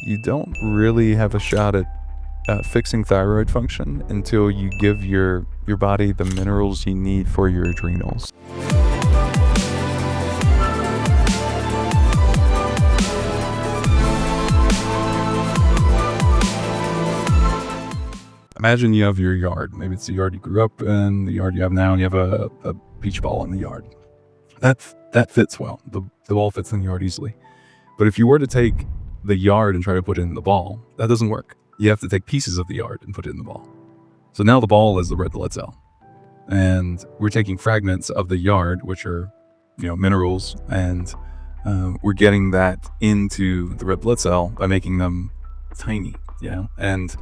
you don't really have a shot at fixing thyroid function until you give your body the minerals you need for your adrenals. Imagine you have your yard. Maybe it's the yard you grew up in, the yard you have now, and you have a beach ball in the yard. That fits well. The ball fits in the yard easily. But if you were to take the yard and try to put it in the ball, that doesn't work. You have to take pieces of the yard and put it in the ball. So now the ball is the red blood cell. And we're taking fragments of the yard, which are, minerals, and we're getting that into the red blood cell by making them tiny, and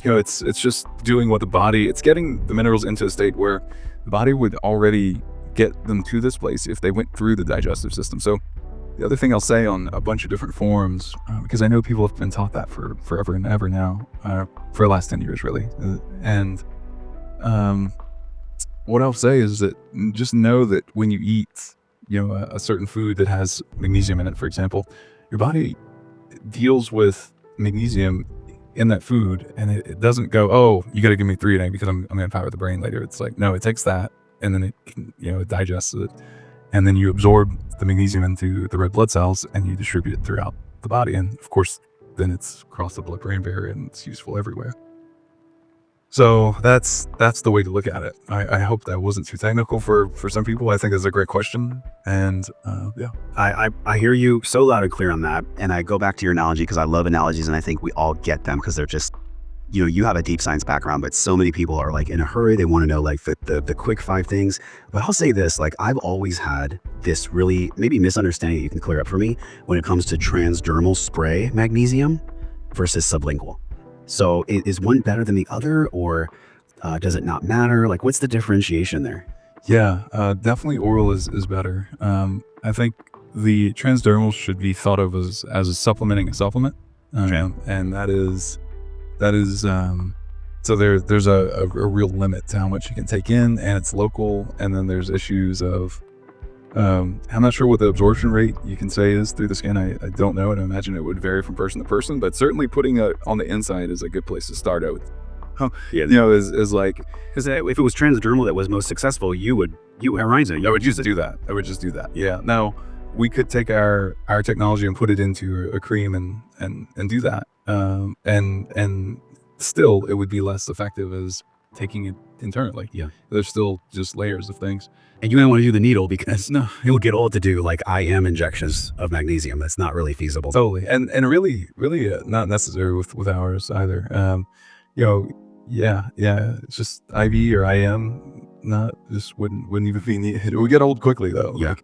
it's just doing what the body, it's getting the minerals into a state where the body would already get them to this place if they went through the digestive system. So the other thing I'll say on a bunch of different forums, because I know people have been taught that for forever and ever now, for the last 10 years really. What I'll say is that just know that when you eat, a certain food that has magnesium in it, for example, your body deals with magnesium in that food, and it doesn't go, oh, you got to give me 3 a day because I'm going to power the brain later. It's like, no, it takes that and then it digests it, and then you absorb the magnesium into the red blood cells and you distribute it throughout the body. And of course, then it's crossed the blood-brain barrier and it's useful everywhere. So that's the way to look at it. I hope that wasn't too technical for some people. I think it's a great question. And I hear you so loud and clear on that. And I go back to your analogy because I love analogies and I think we all get them because they're just, you have a deep science background, but so many people are like in a hurry. They want to know like the quick 5 things. But I'll say this, like I've always had this really maybe misunderstanding that you can clear up for me when it comes to transdermal spray magnesium versus sublingual. So is one better than the other, or does it not matter? Like, what's the differentiation there? Yeah, definitely oral is better. I think the transdermal should be thought of as a supplementing a supplement. And that is so there's a real limit to how much you can take in, and it's local. And then there's issues of, I'm not sure what the absorption rate you can say is through the skin. I don't know, and I imagine it would vary from person to person, but certainly putting it on the inside is a good place to start out. Is like, because if it was transdermal that was most successful, I would just do that. Yeah. Now we could take our technology and put it into a cream and do that. And still it would be less effective as taking it internally. Yeah. There's still just layers of things. And you don't want to do the needle because you'll get old to do like IM injections of magnesium. That's not really feasible. Totally. And really not necessary with ours either. It's just IV or IM, wouldn't even be needed. It would get old quickly though. Yeah.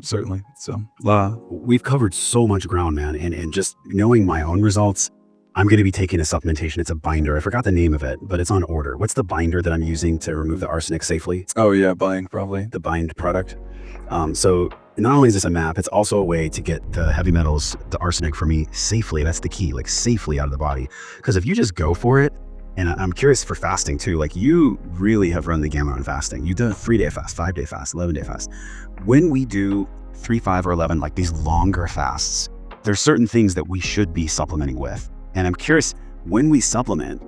Certainly. So we've covered so much ground, man. And just knowing my own results, I'm going to be taking a supplementation. It's a binder. I forgot the name of it, but it's on order. What's the binder that I'm using to remove the arsenic safely? Oh yeah, Bind, probably. The Bind product. So not only is this a map, it's also a way to get the heavy metals, the arsenic for me safely. That's the key, like safely out of the body. Because if you just go for it, and I'm curious for fasting too, like you really have run the gamut on fasting. You did a 3-day fast, 5-day fast, 11-day fast. When we do 3, 5, or 11, like these longer fasts, there's certain things that we should be supplementing with. And I'm curious, when we supplement,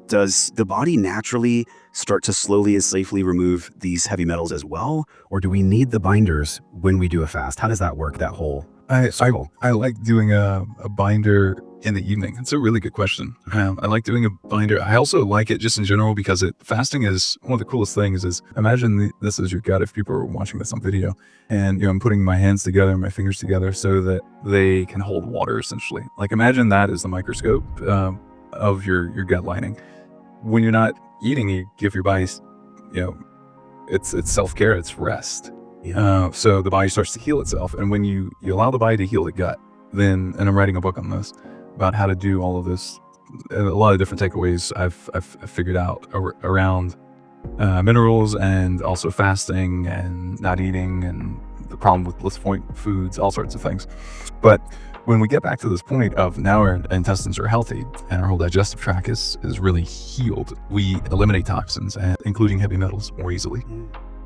does the body naturally start to slowly and safely remove these heavy metals as well? Or do we need the binders when we do a fast? How does that work, that whole cycle? I like doing a binder in the evening. It's a really good question. I like doing a binder. I also like it just in general because fasting is one of the coolest things. Is imagine this is your gut if people are watching this on video, and I'm putting my hands together, my fingers together so that they can hold water essentially. Like imagine that is the microscope of your gut lining. When you're not eating, you give your body, it's self-care, it's rest. Yeah. So the body starts to heal itself, and when you allow the body to heal the gut, then, and I'm writing a book on this about how to do all of this, a lot of different takeaways I've figured out around minerals, and also fasting and not eating, and the problem with bliss point foods, all sorts of things. But when we get back to this point of now our intestines are healthy and our whole digestive tract is really healed, we eliminate toxins, including heavy metals, more easily.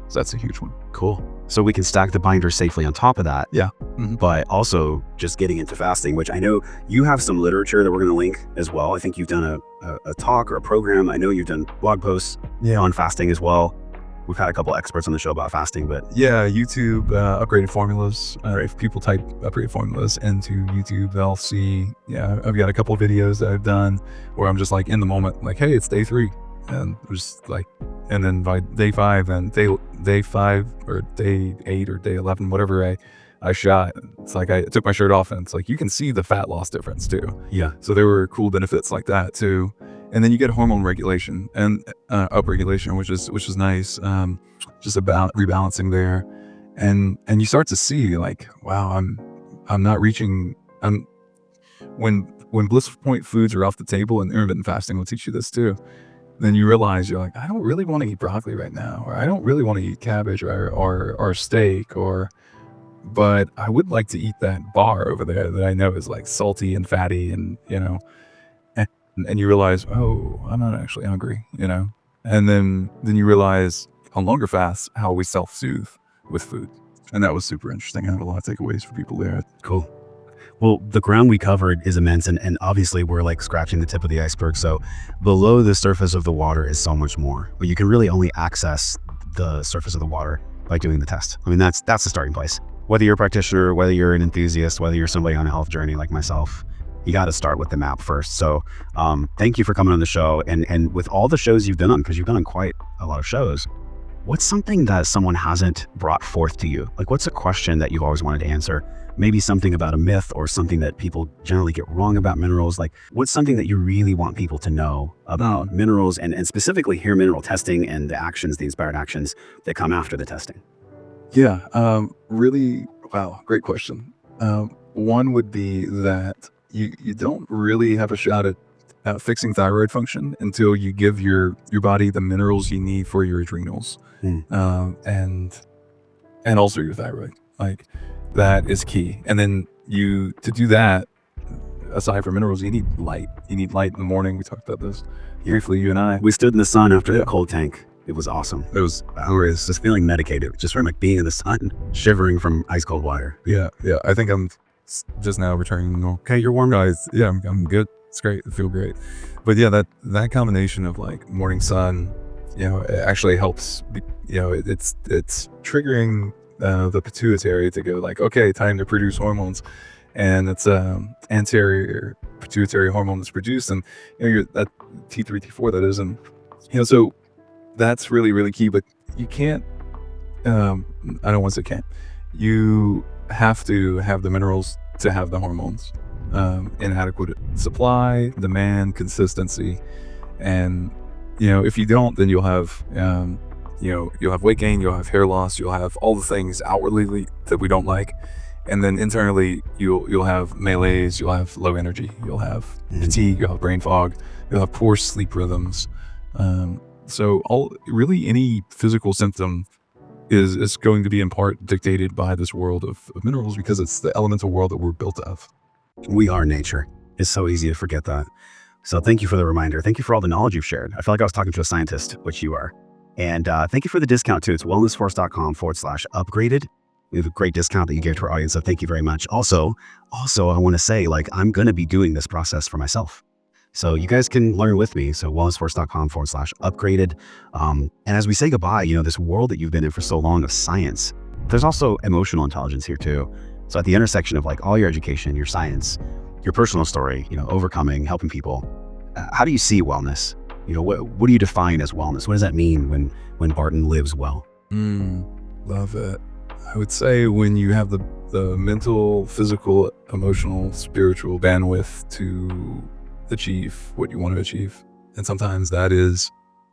So that's a huge one. Cool. So we can stack the binder safely on top of that. Yeah. But also just getting into fasting, which I know you have some literature that we're going to link as well. I think you've done a talk or a program. I know you've done blog posts on fasting as well. We've had a couple experts on the show about fasting, but yeah, YouTube, upgraded formulas. If people type upgraded formulas into YouTube, they'll see, I've got a couple of videos that I've done where I'm just like in the moment, like, hey, it's day 3. And just like, and then by day 5 and day 5 or day 8 or day 11, whatever I shot, it's like I took my shirt off and it's like, you can see the fat loss difference too. Yeah. So there were cool benefits like that too. And then you get hormone regulation and upregulation, which is nice. Just about rebalancing there. And you start to see like, wow, I'm not reaching, when blissful point foods are off the table, and intermittent fasting will teach you this too, then you realize you're like, I don't really want to eat broccoli right now, or I don't really want to eat cabbage or steak, but I would like to eat that bar over there that I know is like salty and fatty and, and you realize, oh, I'm not actually hungry, and then you realize on longer fasts how we self-soothe with food. And that was super interesting. I have a lot of takeaways for people there. Cool. Well, the ground we covered is immense, and obviously we're like scratching the tip of the iceberg. So below the surface of the water is so much more, but you can really only access the surface of the water by doing the test. I mean, that's the starting place. Whether you're a practitioner, whether you're an enthusiast, whether you're somebody on a health journey like myself, you got to start with the map first. So thank you for coming on the show. And with all the shows you've been on, because you've been on quite a lot of shows, what's something that someone hasn't brought forth to you? Like, what's a question that you've always wanted to answer? Maybe something about a myth or something that people generally get wrong about minerals. Like, what's something that you really want people to know about minerals and specifically hair mineral testing and the actions, the inspired actions that come after the testing? Yeah, really, wow, great question. One would be that you don't really have a shot at fixing thyroid function until you give your body the minerals you need for your adrenals, and also your thyroid. Like, that is key. And then to do that, aside from minerals, you need light. You need light in the morning. We talked about this briefly, you and I. We stood in the sun after the cold tank. It was awesome. It was just feeling medicated, just from like being in the sun, shivering from ice cold water. Yeah. I think I'm just now returning. Okay, you're warm, guys. Yeah, I'm good. It's great. I feel great. But yeah, that combination of like morning sun, it actually helps. It's triggering the pituitary to go like, okay, time to produce hormones, and it's anterior pituitary hormone that's produced, and you're that T3, T4 that is, and so that's really, really key. But you can't. I don't want to say can't. You have to have the minerals to have the hormones. Inadequate supply, demand, consistency, and if you don't, then you'll have you'll have weight gain, you'll have hair loss, you'll have all the things outwardly that we don't like, and then internally you'll have malaise, you'll have low energy, you'll have fatigue, you'll have brain fog, you'll have poor sleep rhythms. So really any physical symptom is going to be in part dictated by this world of minerals, because it's the elemental world that we're built of. We are nature. It's so easy to forget that. So thank you for the reminder. Thank you for all the knowledge you've shared. I feel like I was talking to a scientist, which you are. And thank you for the discount too. It's wellnessforce.com/upgraded. We have a great discount that you gave to our audience. So thank you very much. Also, I want to say, like, I'm going to be doing this process for myself. So you guys can learn with me. So wellnessforce.com/upgraded. And as we say goodbye, this world that you've been in for so long of science, there's also emotional intelligence here too. So at the intersection of like all your education, your science, your personal story, overcoming, helping people, how do you see wellness? What do you define as wellness? What does that mean when Barton lives well? Love it. I would say when you have the mental, physical, emotional, spiritual bandwidth to achieve what you want to achieve. And sometimes that is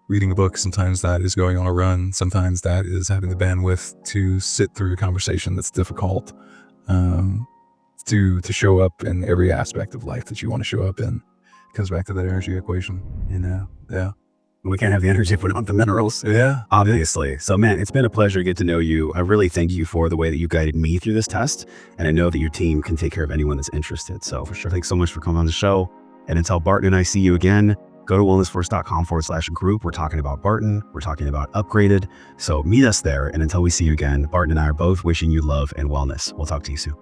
reading a book, sometimes that is going on a run, sometimes that is having the bandwidth to sit through a conversation that's difficult, to show up in every aspect of life that you want to show up in. It comes back to that energy equation, Yeah. We can't have the energy if we don't have the minerals. Yeah. Obviously. So man, it's been a pleasure to get to know you. I really thank you for the way that you guided me through this test. And I know that your team can take care of anyone that's interested. So for sure, thanks so much for coming on the show. And until Barton and I see you again, Go to wellnessforce.com/group. We're talking about Barton. We're talking about Upgraded. So meet us there. And until we see you again, Barton and I are both wishing you love and wellness. We'll talk to you soon.